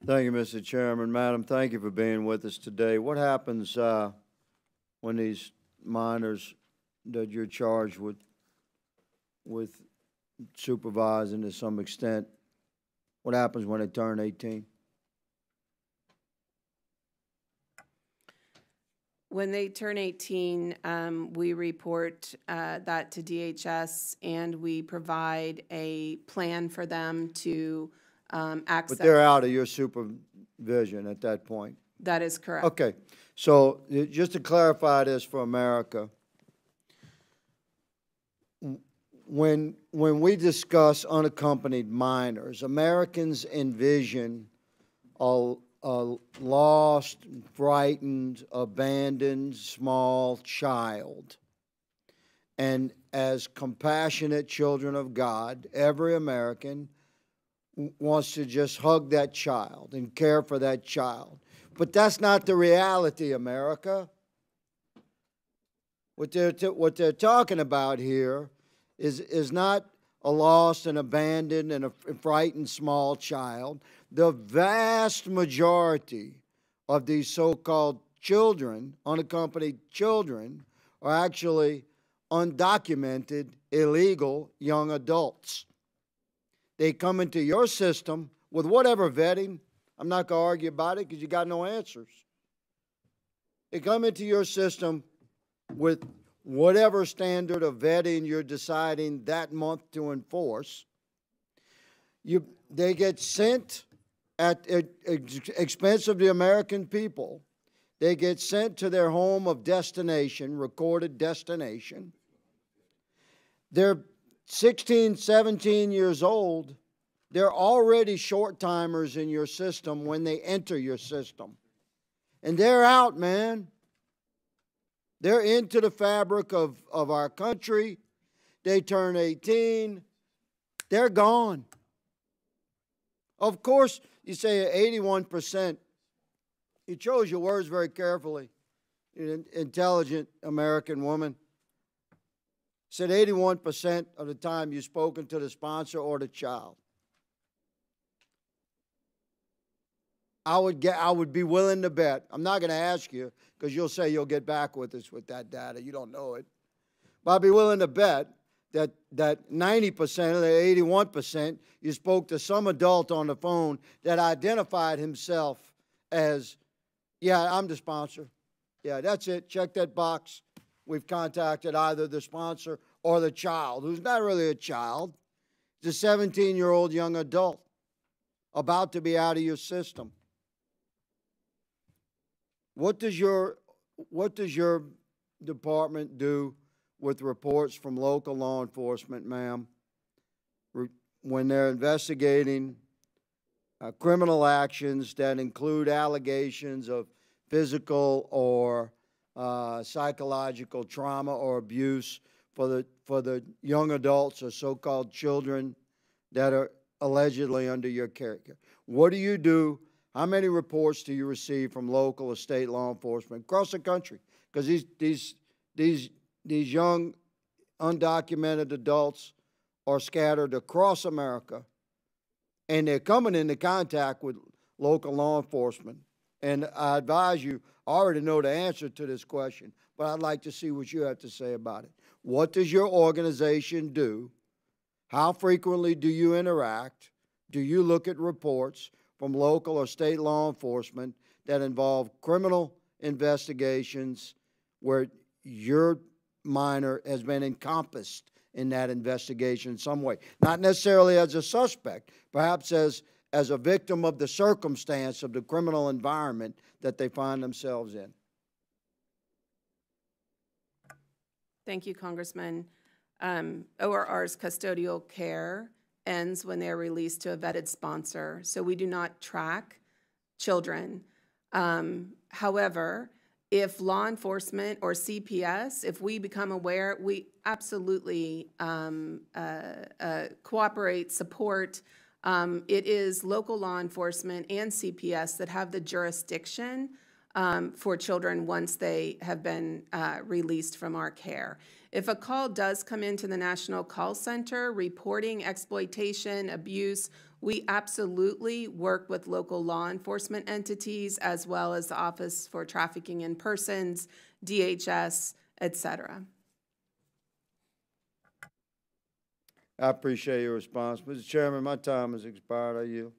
Thank you, Mr. Chairman. Madam, thank you for being with us today. What happens when these minors that you're charged with supervising to some extent, what happens when they turn 18? When they turn 18, we report that to DHS, and we provide a plan for them to access. But they're out of your supervision at that point? That is correct. Okay. So just to clarify this for America, when we discuss unaccompanied minors, Americans envision a lost, frightened, abandoned, small child. And as compassionate children of God, every American wants to just hug that child and care for that child. But that's not the reality, America. What they're talking about here is not a lost and abandoned and a frightened small child. The vast majority of these so-called children, unaccompanied children, are actually undocumented, illegal young adults. They come into your system with whatever vetting. I'm not going to argue about it because you got no answers. They come into your system with whatever standard of vetting you're deciding that month to enforce. They get sent at expense of the American people. They get sent to their home of destination, recorded destination. They're 16, 17 years old. They're already short-timers in your system when they enter your system. And they're out, man. They're into the fabric of our country. They turn 18. They're gone. Of course, you say 81%. You chose your words very carefully. You're an intelligent American woman. Said 81% of the time you've spoken to the sponsor or the child. I would be willing to bet. I'm not going to ask you because you'll say you'll get back with us with that data. You don't know it. But I'd be willing to bet that 90% of the 81%, you spoke to some adult on the phone that identified himself as, yeah, I'm the sponsor. Yeah, that's it. Check that box. We've contacted either the sponsor or the child, who's not really a child. He's a 17-year-old young adult about to be out of your system. What does your department do with reports from local law enforcement, ma'am, when they're investigating criminal actions that include allegations of physical or psychological trauma or abuse for the young adults or so-called children that are allegedly under your care? What do you do? How many reports do you receive from local or state law enforcement across the country? Because these young undocumented adults are scattered across America, and they're coming into contact with local law enforcement. And I advise you, I already know the answer to this question, but I'd like to see what you have to say about it. What does your organization do? How frequently do you interact? Do you look at reports from local or state law enforcement that involve criminal investigations where your minor has been encompassed in that investigation in some way? Not necessarily as a suspect, perhaps as a victim of the circumstance of the criminal environment that they find themselves in. Thank you, Congressman. ORR's custodial care ends when they're released to a vetted sponsor, so we do not track children. However, if law enforcement or CPS, if we become aware, we absolutely cooperate, support. It is local law enforcement and CPS that have the jurisdiction for children once they have been released from our care. If a call does come into the National Call Center reporting exploitation, abuse, We absolutely work with local law enforcement entities as well as the Office for Trafficking in Persons, DHS, et cetera. I appreciate your response. Mr. Chairman, my time has expired. I yield.